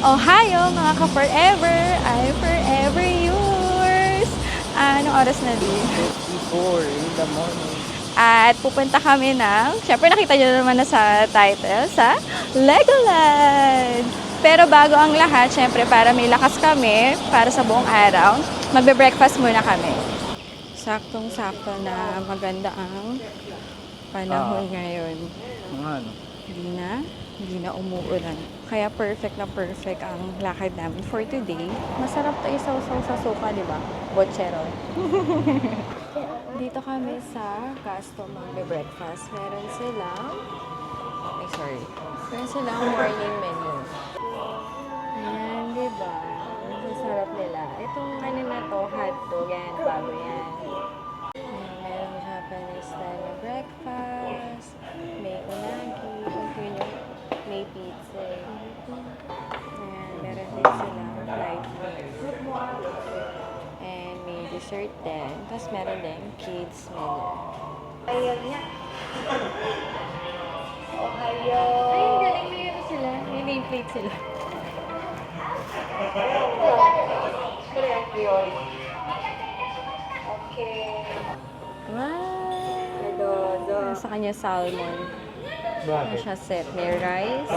Ohio mga ka-forever! I'm forever yours! Anong oras na din? 4 in the morning. At pupunta kami ng, syempre nakita nyo naman na sa title, sa Legoland! Pero bago ang lahat, syempre para may lakas kami, para sa buong araw, magbe-breakfast muna kami. Saktong-sakto na maganda ang panahon ngayon. Ano? Hindi na umuulan. Kaya perfect na perfect ang lakad namin for today. Masarap to isaw-saw sa suka, di ba? Bochero. Dito kami sa Gusto magbe-breakfast. Meron silang morning menu. Ayan, di ba? Ang sarap nila. Itong ano na to, hotdog, yan, bago yan. Ayan, merong Japanese style na breakfast. May unagi. May pizza. Ayan, meron din silang light food. And may dessert din. Tapos meron din kids menu. Ayaw niya. Ohio. Ay, ang galing. May ano sila. May nameplate sila. Okay. Wow! Sa kanya salmon. Ano siya set? May rice,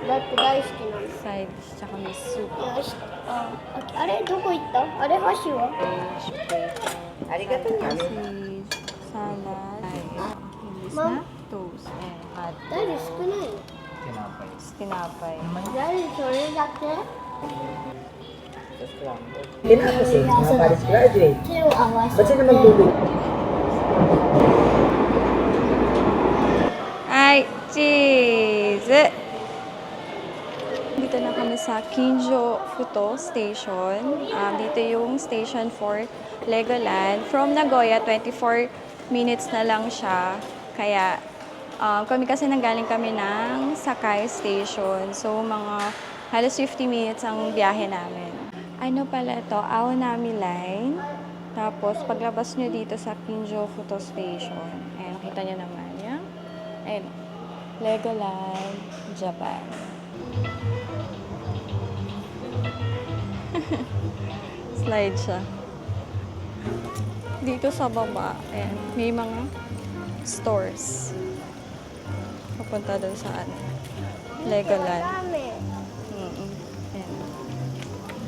だって大好きなの。 side dish, tsaka may soup. よし。あれどこ行った？あれ箸は？ Fish, bacon, ありがとうね。 sausage, salad, English Ma'am? na toast, and hot 誰少ないの？ tinapay. 誰それだけ？ Yan ako kasi, mga Paris graduate. 手を合わ Ba't せて。 sila magdudulo? Ay, cheese! Dito na kami sa Kinjo Futo Station. Dito yung station for Legoland. From Nagoya, 24 minutes na lang siya. Kaya kami kasi nanggaling kami ng Sakai Station. So, mga halos 50 minutes ang biyahe namin. Ano pala ito? Aonami Line. Tapos, paglabas nyo dito sa Kinjo Futo Station. Ayan, nakita nyo naman yan. Ayun, Legoland, Japan. Slide siya. Dito sa baba, ayan, may mga stores. Papunta doon sa ano, Legoland. ラーメン。 Mm-mm. Ayan.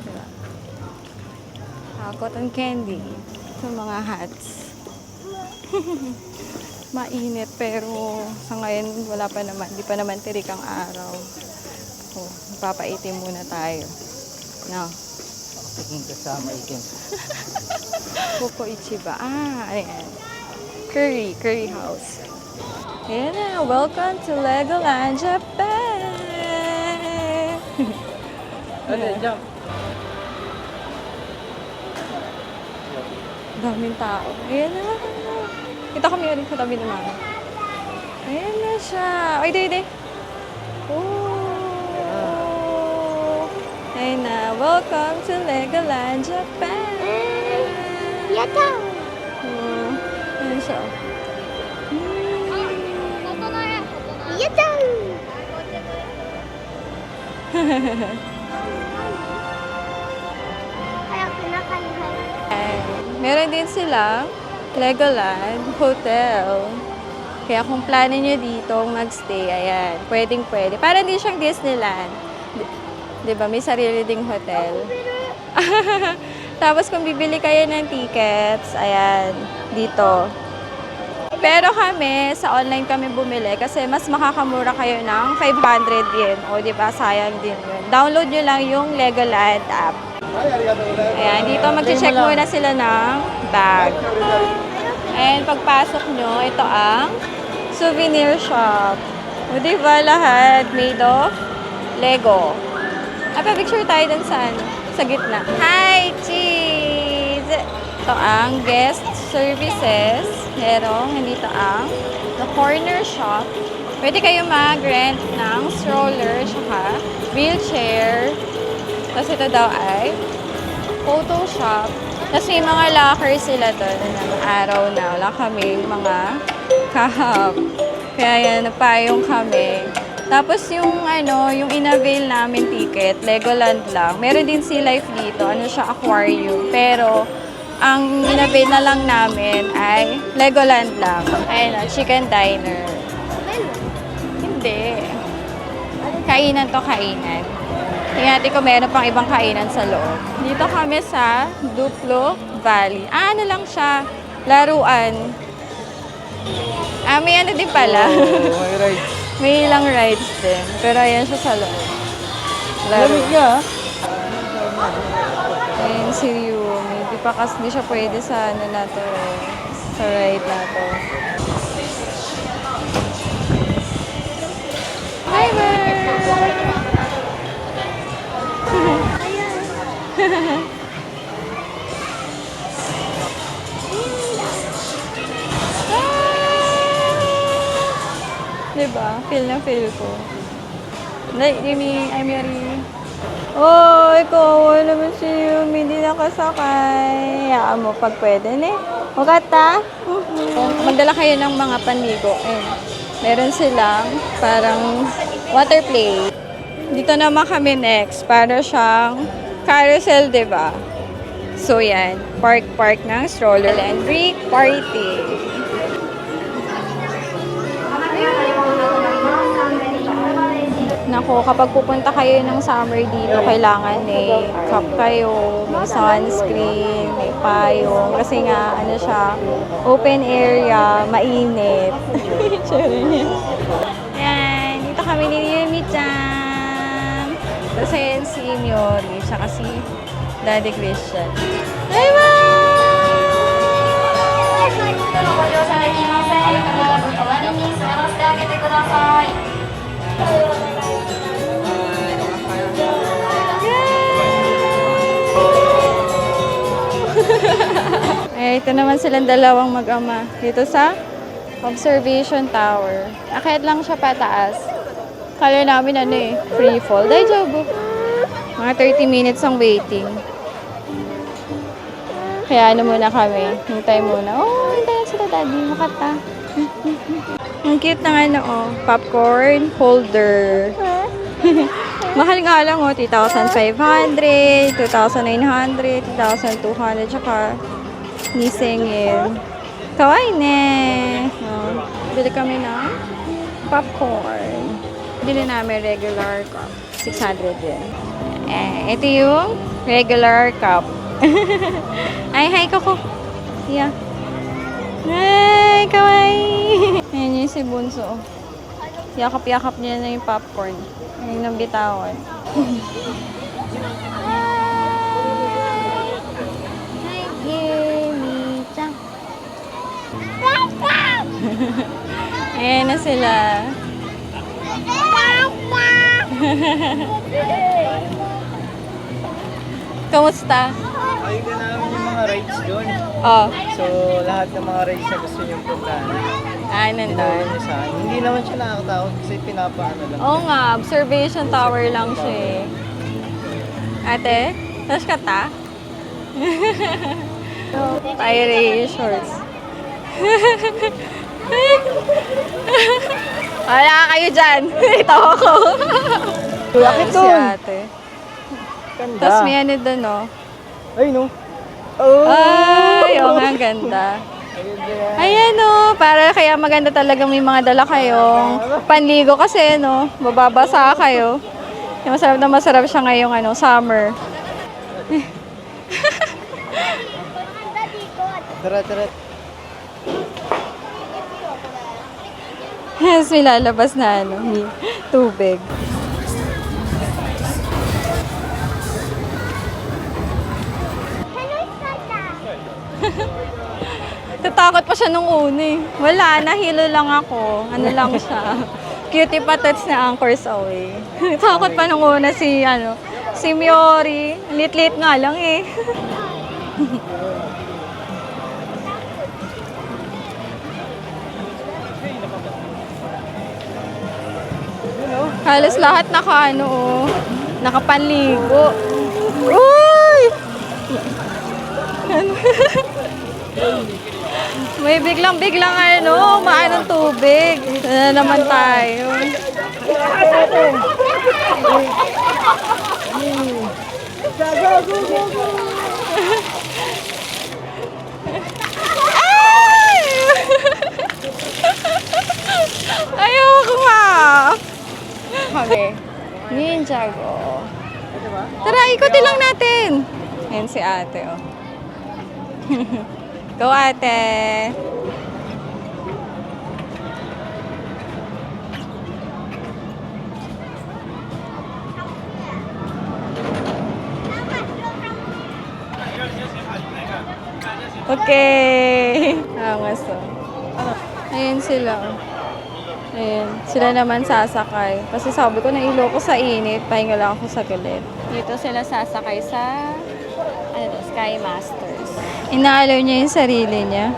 Diba? Cotton candy. Ito mga hats. Mainit pero sa ngayon wala pa naman, di pa naman tirik ang araw. So, magpapaitim muna tayo. No. Tingin ka sa maikin. Coco Ichiba. Ayan. Curry house. Ayan na, welcome to Legoland, Japan! Ano, jump. Daming tao. Ayan na. Kita kami rin sa tabi naman. Ayan na siya. Ay, day. Oh. Ayan na. Welcome to Legoland, Japan. やったー。 Oh. Ayan siya. やったー。 早く中に入る。 Meron din silang Legoland Hotel. Kaya kung plano nyo dito magstay, ayan, pwedeng-pwede. Parang din siyang Disneyland. Diba? May sarili ding hotel. Tapos kung bibili kayo ng tickets, ayan, dito. Pero kami, sa online kami bumili kasi mas makakamura kayo ng 500 yen. O, diba? Sayang din yun. Download nyo lang yung Legoland app. Ayan, dito mag-check muna sila ng bag. And pagpasok nyo, ito ang souvenir shop. O, diba? Lahat made of Lego. Pa-picture tayo dun sa gitna. Hi, cheese! Ito ang guest services. Merong, dito ang the corner shop. Pwede kayo mag-rent ng stroller, tsaka wheelchair. Tapos ito daw ay photo shop. Tapos may mga locker sila doon ng araw na. Wala kami mga kahap. Kaya yan, napayong kami. Tapos yung yung in-avail namin ticket, Legoland lang. Meron din Sea Life dito, siya, aquarium. Pero ang in-avail na lang namin ay Legoland lang. Ayun, chicken diner. Hindi. Kainan to, kainan. Tingnan natin kung meron pang ibang kainan sa loob. Dito kami sa Duplo Valley. Ano lang siya? Laruan. May din pala. May rides. May ilang rides din. Pero ayan siya sa loob. Lamig nga. Ayan si Yumi. Di siya pwede sa na to. Sa ride na to. Hi, Bird! Diba? Feel na feel ko. I'm Yuri. Oh, ikaw naman si Yumi. Hindi nakasakay. Hayaan mo pag pwede, ne? Magata? Magdala kayo ng mga panligo. Meron silang parang water play. Dito naman kami next. Para siyang carousel, diba? So, yan. Park ng stroller and Greek party. Nako, kapag pupunta kayo ng summer dito, kailangan may cap kayo, may sunscreen, may payong. Kasi nga, siya, open area, mainit. Yan, dito kami ni Yumi-chan. Tapos ayan si Miori, tsaka si Daddy Christian. Bye ito naman silang dalawang mag-ama dito sa observation tower. Akit lang siya pataas. Kala namin free fall. Dahil jobo. Mga 30 minutes ang waiting. Kaya muna kami. Hintay muna. Oh, hintay na sila daddy. Makata. Ang cute ng popcorn holder. Mahal nga lang 3,500, 2,900, 2,200, tsaka nisingin. Kawaii ne. Bili kami ng popcorn. Bili namin regular cup. 600 din. Ito yung regular cup. Ay, hi, Coco. Yeah. Hi, kawaii. Ayan yung si Bunso. Yakap-yakap niya na yung popcorn. Ayun ang bitawan. Hi, Yumi-chan. Ayan na sila. Kamusta? Ayun na namin yung mga rides doon. Oh. So, lahat ng mga rides na gusto niyong puntahan. Nandun. Niyo sa akin. Hindi naman siya nakakatakot kasi pinapaano lang. Oo nga, observation tower lang siya eh. Ate, taas ka ta? Pirate shorts. Wala kayo dyan. Ito ako. Bakit Si doon? ate. Ganda. Tapos may doon, no? Ay, no. Oh! Ay, oo nga, ganda. Ayan, no. Para kaya maganda talaga may mga dala kayong panligo kasi, no? Mababasa kayo. Masarap siya ngayong summer. Tara, tara. Yes, may lalabas na tubig. Tatakot pa siya nung una eh. Wala, nahilo lang ako. Ano lang siya. Cutie patots na anchors away. Takot pa nung una si Miori. Lit-lit nga lang eh. Halos lahat nakapanligo. Uy! May biglang maanong tubig. Na naman tayo. Ayoko nga. Okay. Ninjago. Tara, ikutin lang natin. Ayan si ate, oh. Go, ate. Okay. Angas, oh. Ayan sila, oh. Ayan, sila naman sasakay. Kasi sabi ko, nailo ko sa init, pahinga lang ako sa galit. Dito sila sasakay sa Sky Masters. Inaalaw niya yung sarili niya.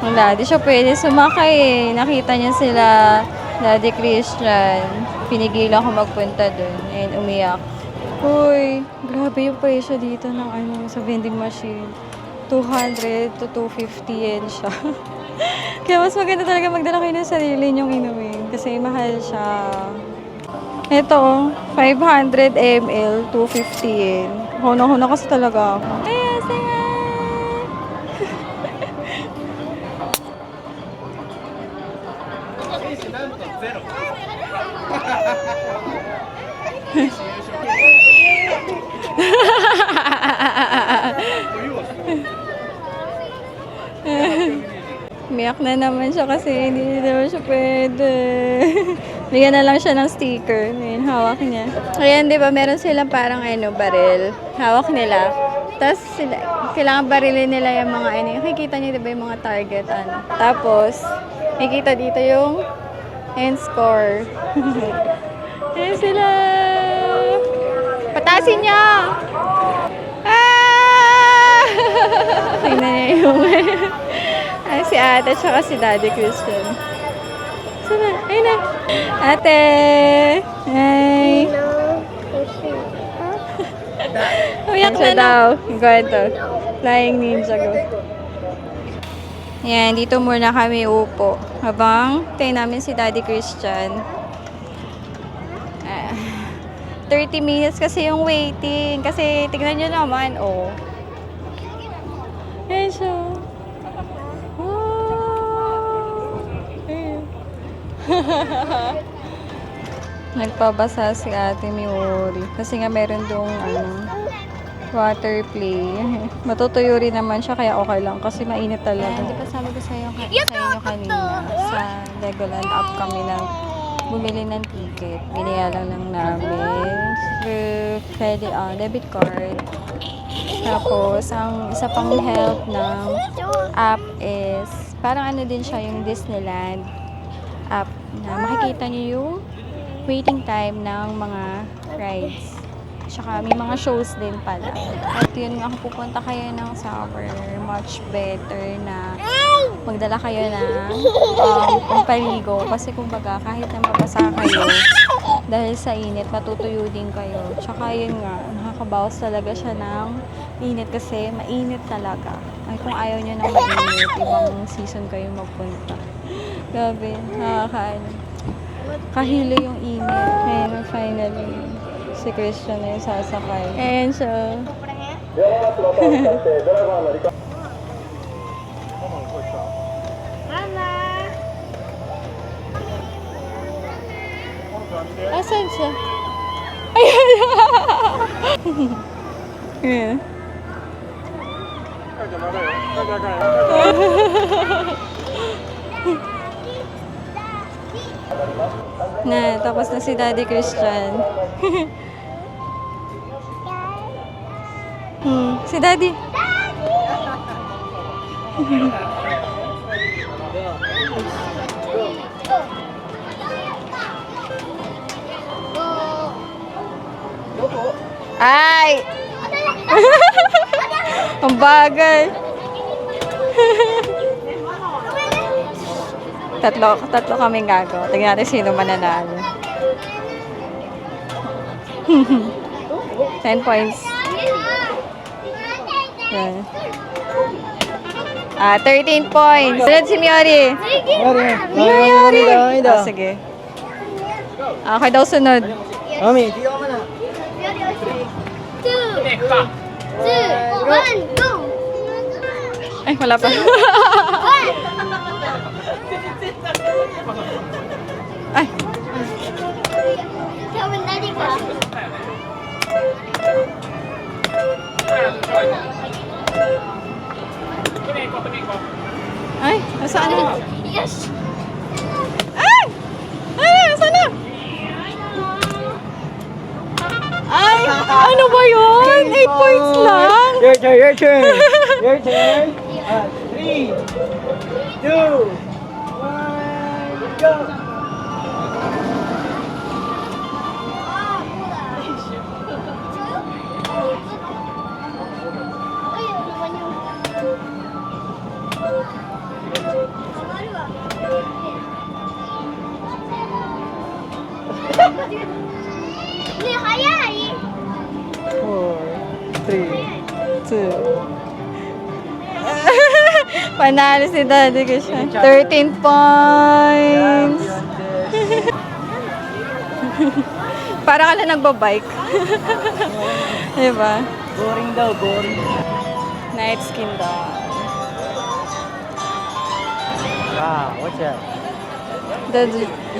Wala, di siya pwede sumakay eh. Nakita niya sila, Daddy Christian. Pinigilan ko magpunta dun. Ayan, umiyak. Uy, grabe yung presyo dito ng sa vending machine. 200 to 250 yen siya. Kaya mas maganda talaga magdala kayo ng sarili niyong inumin. Kasi mahal siya. Ito, 500 ml, 250 yen. Huna-huna kasi talaga ako. Ayan, saya! Umiyak na naman siya kasi hindi naman siya pwede. Bigyan na lang siya ng sticker. Ayan, hawak niya. Ayan, di ba, meron silang parang baril. Hawak nila. Tapos, kailangan barilin nila yung mga nakikita niyo, di ba, yung mga target, Tapos, nakikita dito yung end score. Ayan sila. Patasin niya! Ah! Tingnan niya yung si ate at si Daddy Christian. Sana, ayun na. Ate! Hi! Umiyak siya daw. Ganito. Flying ninja go. Yan, dito muna kami upo. Habang tayo namin si Daddy Christian. 30 minutes kasi yung waiting. Kasi tignan nyo naman, oh. Ayan siya. Nagpabasa si Ate Miori kasi nga meron dong water play. Matutuyo rin naman siya kaya okay lang kasi mainit talaga. Di ba sabi ko sa inyo kanina sa Legoland app kami na bumili ng ticket. Binayaran lang namin through debit card. Tapos ang isa pang help ng app is parang din siya yung Disneyland app na makikita niyo yung waiting time ng mga rides. Tsaka may mga shows din pala. At yun nga, kung pupunta kayo ng summer, much better na magdala kayo ng pampaligo. Kasi kumbaga, kahit na mabasa kayo, dahil sa init, matutuyo din kayo. Tsaka yun nga, nakakabawas talaga siya ng init kasi mainit talaga. Ay, kung ayaw nyo ng mainit, ibang season kayo magpunta. Grabe, kahilo yung init. Ayan, finally, si Christian na yung sasakay. Ayan siya. Mama! Asan siya? Ayan! Ayan. Na, tapos na si Daddy Christian. Si Daddy. Ay! Ang bagay. Tatlo kaming gagawa. Tingnan natin sino mananalo. 10 points. Yan. 13 points. Sunod si Miori. Miori. Oh, sige. Okay daw sunod. Mami, dito ka muna. 2, 1, go! Ay, wala pa. Ay, Sabi nani ka? ay, nasaan na? Yes! Ay! Ay, nasaan na? Ay, ano ba yun? 8 points lang. Your turn, your turn. Your turn. 3, 2, 1, go! Ay, ano naman yung... Kamari wa. Ne, hayai! 4, 3. 2. Panalo si Daddy ko siya. 13 points. Para ka na nagbabike. Diba? Boring daw, boring. Night skin daw. Wow, what's that? The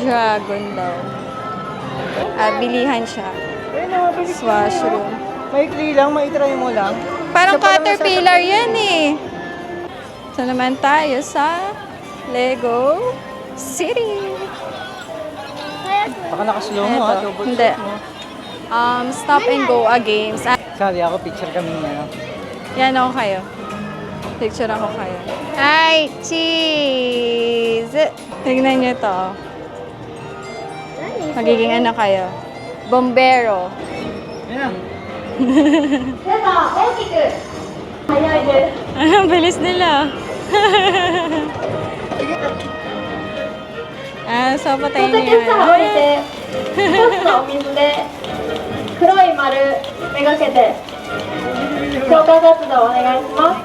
dragon daw. Bilihan siya. Ayun na, mabilis lang Washroom. yun. Maikli lang, maitry mo lang. Parang Isa pa lang caterpillar yan eh. So naman tayo sa Lego City. Baka nakaslow mo ha, Ito. double Hindi. check mo. Stop and go games. Sali ako, picture kami ngayon. Yan ako kayo. Picture ako kayo. Hi! Cheese! Tignan nyo to. Magiging ano kayo? Bombero. Yan na. Ang bilis nila. So patayin niyo yan. 一つのお水で黒い丸めがけて消火活動お願いします。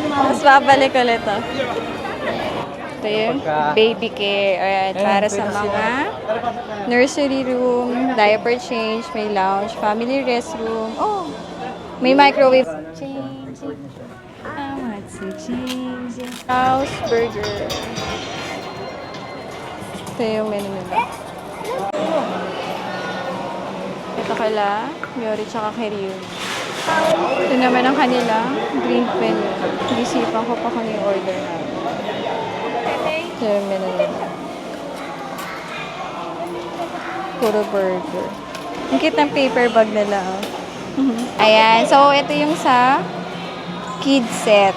Tapos babalik ulit to. Ito yung baby care. Alright, para sa mga nursery room, diaper change, may lounge, family restroom. Oh, may microwave. Change. I want to change. House burger. Ito yung menu nila. Ito kala, Miori tsaka kay Ryun. Ito naman ang kanila, green menu. Isipan ko pa kung yung order na. Ito yung menu nila. Puro burger. Ang cute ng paper bag nila. Oh. Ayan. So, ito yung sa kid set.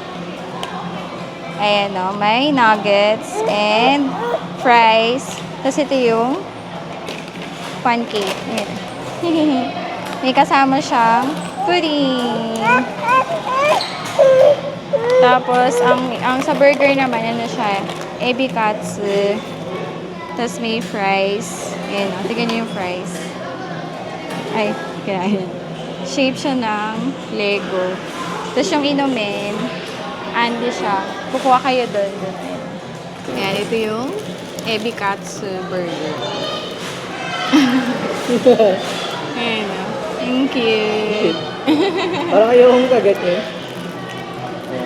Ayan o. May nuggets and fries. Tapos ito yung pancake. Ayan. May kasama siyang pudding. Tapos, ang sa burger naman, ano siya, ebi katsu. Tapos may fries. Ayan o. Tignan niyo yung fries. Ay, kaya yan. Shape siya ng Lego. Tapos yung inumin, andi siya. Kukuha kayo doon. Ayan, ito yung ebi katsu burger. Ayan o. Ang cute. Parang yung kagat niya.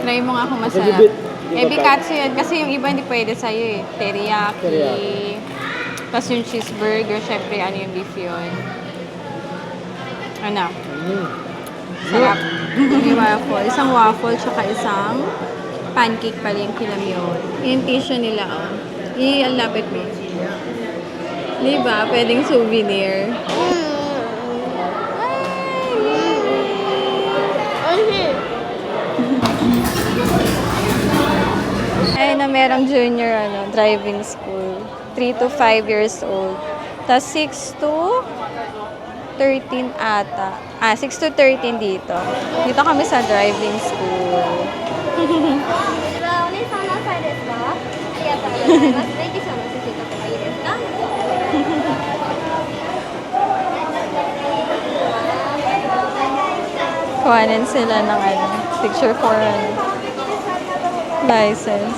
Try mo nga kung masarap. Ebi katsu yan. Kasi yung iba hindi pwede sa'yo eh. Teriyaki. Tapos yung cheeseburger, syempre ano yung beef yun. Ano? Sarap. May waffle. Isang waffle, tsaka isang pancake pala yung kinamyon. Yung tissue nila, oh. Ang lapit mo. Diba? Pwedeng souvenir. Ayun na merong junior driving school. 3 to 5 years old. Tapos 6 to 13 ata. 6 to 13 dito. Dito kami sa driving school. お姉さん何歳ですか？ありがとうございます。免許証の写真とかいいですか？ Kuhanin sila ng picture for license.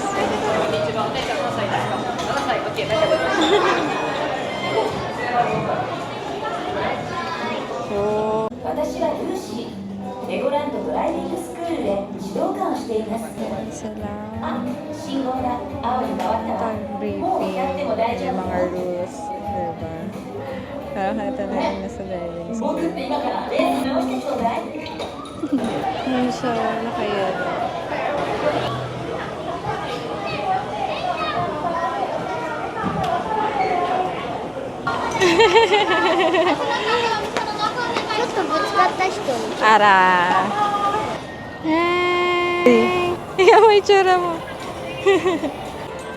しています。 Ayan sila. 信号が青に変わったら Briefing. もうやっても大丈 Yung 夫 mga rules. Diba? Parang kata na rin nasa driving 僕 school. って今からレース直してちょうだい Ano siya, nakaya. Ara. Hey! Ikaw may tsura mo.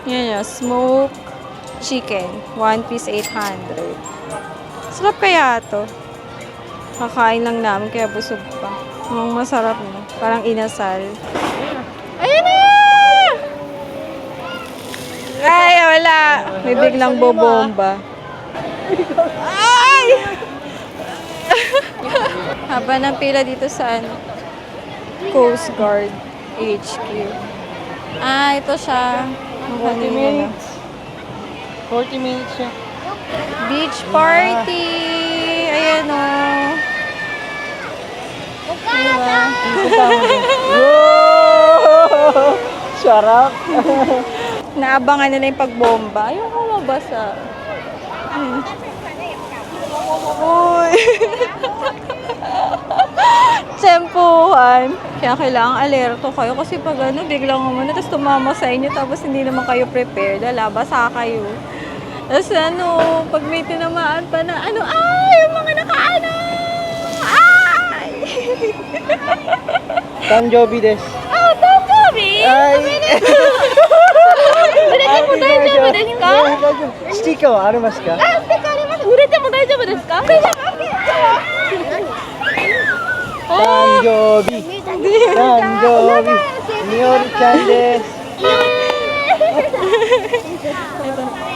Yan yun, smoke chicken. 1 piece 800. Sarap kaya to. Kakain lang namin kaya busog pa. Mukhang masarap no. Parang inasal. Ayan na! Ay, wala. May biglang bobomba. Ay! Haba ng pila dito sa ano, Coast Guard HQ. Ah, ito siya. 40 minutes. 40 minutes siya. Beach party! Ayan o. Diba? Wow! Sarap! Naabangan nila yung pagbomba. Ayoko mabasa. Uy! Tsempuhan. Kaya kailangan alerto kayo kasi pag ano, biglang umano, tapos tumama sa inyo, tapos hindi naman kayo prepared, basa kayo. Tapos ano, pag may tinamaan pa na, ano, ay, yung mga nakaano! Ay! Tanjobi desu. Oh, Tomobi! Ay! 売れても大丈夫ですか？スティッカーはありますか？あ、ステッカーあります。売れても大丈夫ですか？大丈夫。誕生日誕生日みおりちゃんです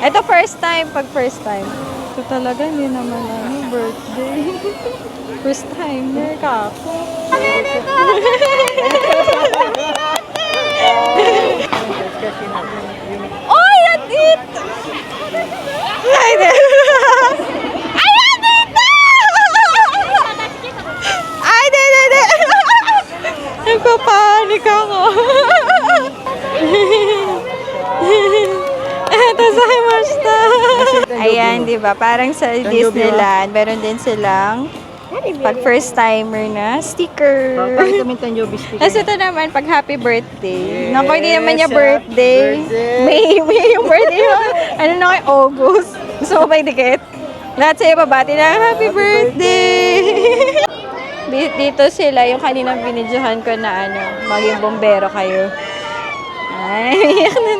Ito first time, pag first time. Ito talaga, hindi naman ano, birthday. First time, meron ka ako. Oy, that's it! Ay, ayan dito! Ay, di. Nagpapanik ako. Eto sa Himashita. Ayan, di ba? Parang sa Disneyland, meron din silang pag first timer na sticker. Pakita mo yung Tanjobi sticker. Tapos ito naman, pag happy birthday. Yes, Naku, hindi naman niya happy birthday. birthday. May yung birthday mo. Ano na kay August. Gusto ko may dikit. Lahat sa'yo babati na, happy birthday! Dito sila, yung kaninang binidyohan ko na ano, maging bombero kayo. Ay, iyak na.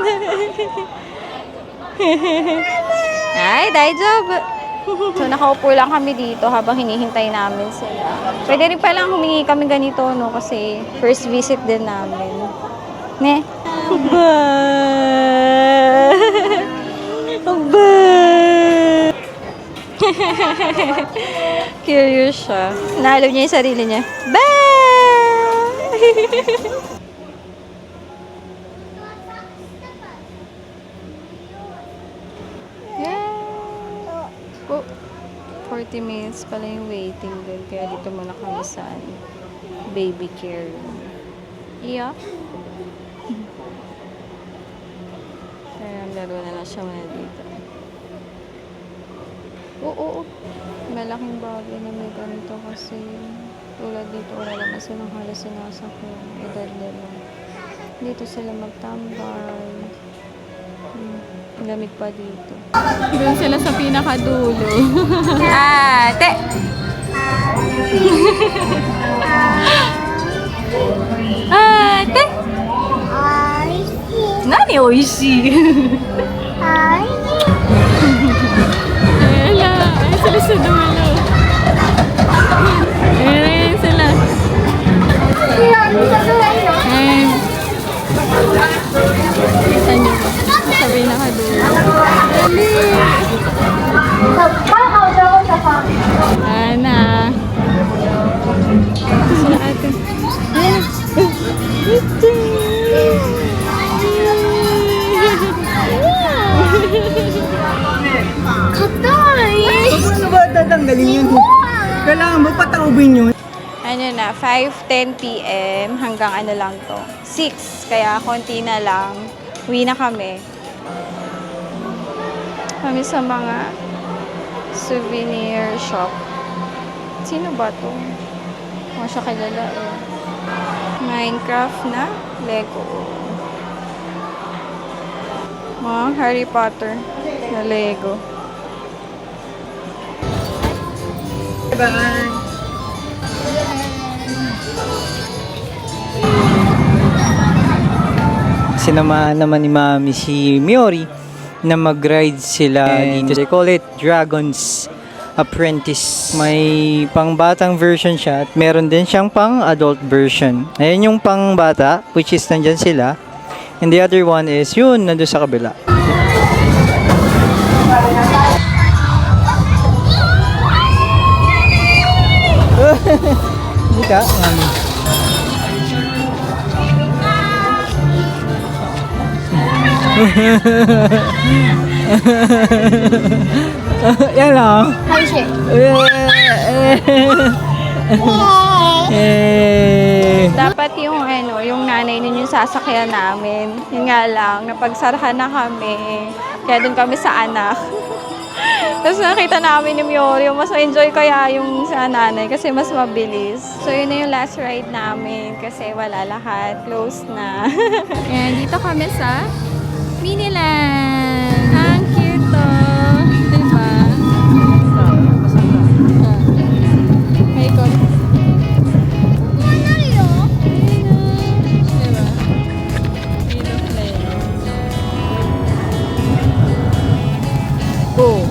Ay, daijoubu. So, nakaupo lang kami dito habang hinihintay namin sila. Pwede rin palang humingi kami ganito, no? Kasi first visit din namin. Ne? Ba! Ba! Curious siya. Naalala niya yung sarili niya. Ba! Oh, 40 minutes pala yung waiting din. Kaya dito muna kami sa baby care room. Iya. Kaya laro na lang siya muna dito. Oo. Malaking bagay na may ganito kasi tulad dito wala naman silang halos sinasakyan. Edad nila. Dito sila magtambay. Lamig pa dito. Doon sila sa pinakadulo. Ate! Ate! Nani oishii? Ela, ay sila sa dulo. Ayan sila. Ayan. Kita niyo ba? Sabi na ka dulo. Ana. Sila ate. Paano ba tatanggalin yun? Kailangan mo pataubin yun. ano na, 5:10 p.m. hanggang ano lang to, 6. Kaya konti na lang. Uwi na kami. Kami sa mga souvenir shop. Sino ba to? Hindi siya kilala eh. Minecraft na Lego. Mga Harry Potter na Lego. Bye! Sinamahan naman ni Mami si Miori na mag-ride sila dito. They call it Dragon's Apprentice. May pang-batang version siya at meron din siyang pang-adult version. Ayan yung pang-bata, which is nandyan sila. And the other one is yun, nandun sa kabila. Dika, Mami. Yan lang. Dapat yung ano, yung nanay ninyo yung sasakyan namin. Yun nga lang, napagsarahan na kami. Kaya dun kami sa anak. Tapos nakita namin yung Miori, mas enjoy kaya yung sa nanay kasi mas mabilis. So yun na yung last ride namin kasi wala lahat, closed na. Ayan, dito kami sa Miniland. Ang cute to. Diba? May ikot. Diba? Go.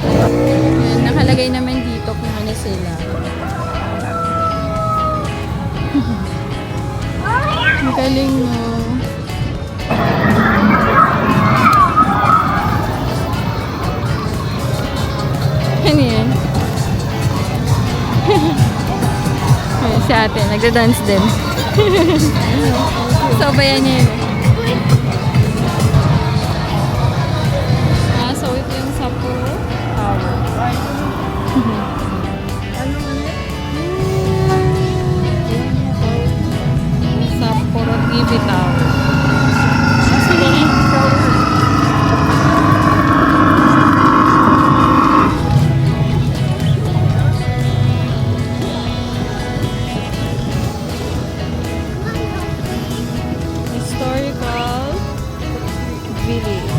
Ayan, nakalagay naman dito kung ano sila. Ang galing mo. Ano yan? Ayan, si ate, nagda-dance din. Sabayan niya yun. So ito yung Sapporo Tower. Sapporo TV Tower. Historical village.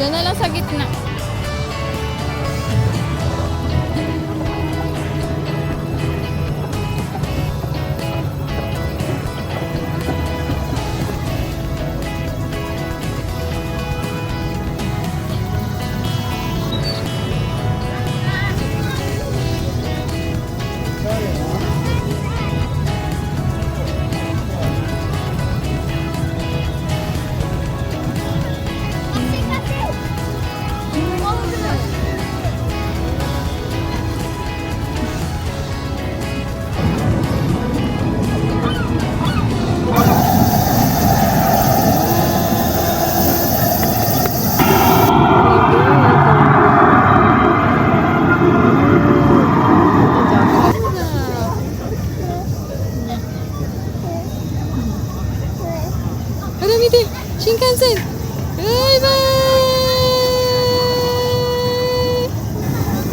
Diyan na lang sa gitna. Madami din! Shinkansen! Bye-bye!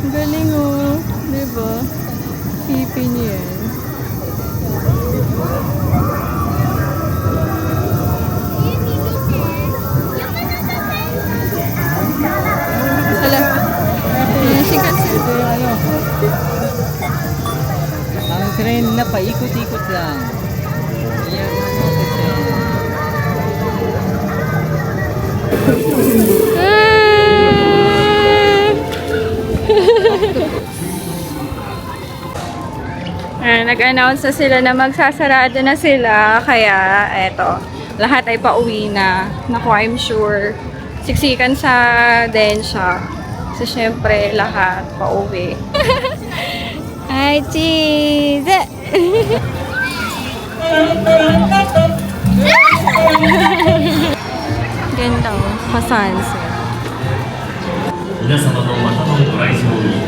Ang galing oh. Diba? Pipi niya yan. Nag-announce na sila na magsasarado na sila. Kaya, eto, lahat ay pauwi na. Naku, I'm sure. Siksikan sa Densya. So, syempre, lahat pauwi. Hi, cheese! Ganda, oh. Pa-sunset. 皆様のまたのご来場に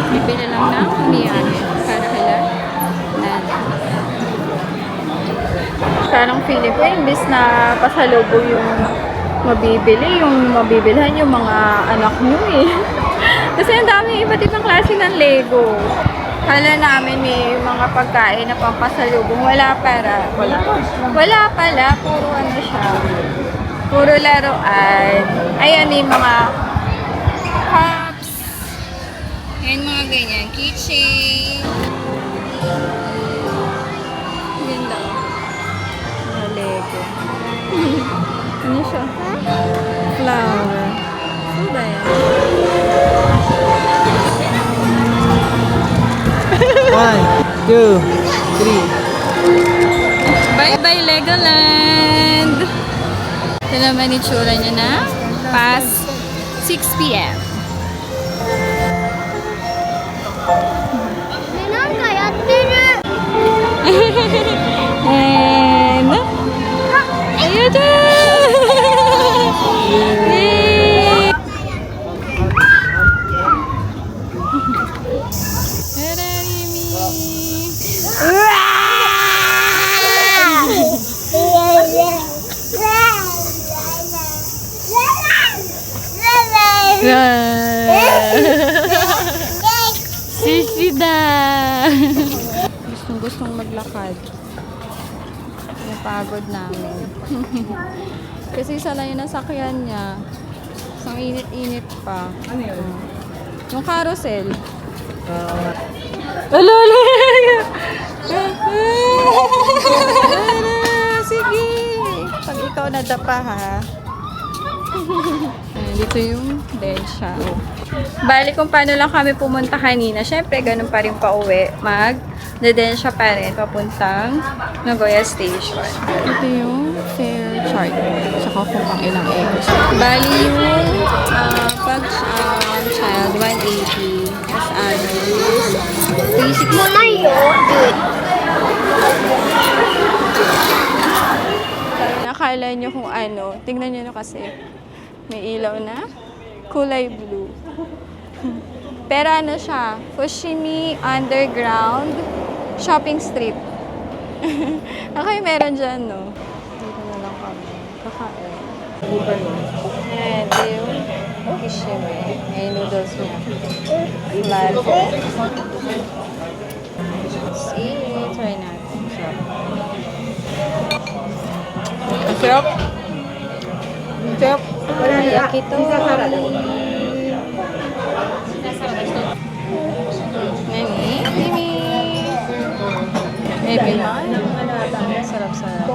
Bibili lang ng miyagi para kila nanay. Parang feeling ko, imbis na pasalubong yung mabibilhan yung mga anak nyo eh. Kasi ang dami iba't ibang klase ng Lego. Kala namin may mga pagkain na pampasalubong. Wala para. Wala pala. Puro ano siya. Puro laruan. Ayan yung mga cups. Ayan mga ganyan. Keychain. Ganda. Mga Lego. Ano siya? Flower. Ano ba yan? 1, 2, 3. Bye-bye Legoland! Ito naman itsura niya na past 6 p.m. なんかやってる And... Ayan na! Yay! Rarimi! Sisida! Gustong maglakad. Napagod namin. Kasi isa lang yung nasakyan niya. Isang init-init pa. Ano yun? Yung carousel. Alala! Sige! Pag ikaw nadapa ha. Ayan, dito yung Densya. Bali kung paano lang kami pumunta kanina, syempre ganun pa rin pa uwi. Densya pa rin, papuntang Nagoya Station. Ito yung fare chart. Tsaka kung pang ilang egos. Bali yung pag child, 180. As adults, 360. もうないよ Nakala nyo kung ano. Tingnan nyo na kasi. May ilaw na. Kulay blue. Pero ano siya? Fushimi Underground Shopping Strip. Okay, meron dyan, no? Dito na lang kami. Kakain. Ayan, ito yung Fushimi. May noodles niya. Latte. See, try natin. Sarap. Sarap. Yakitori. Nani? Nini. Maybe. Sarap-sarap.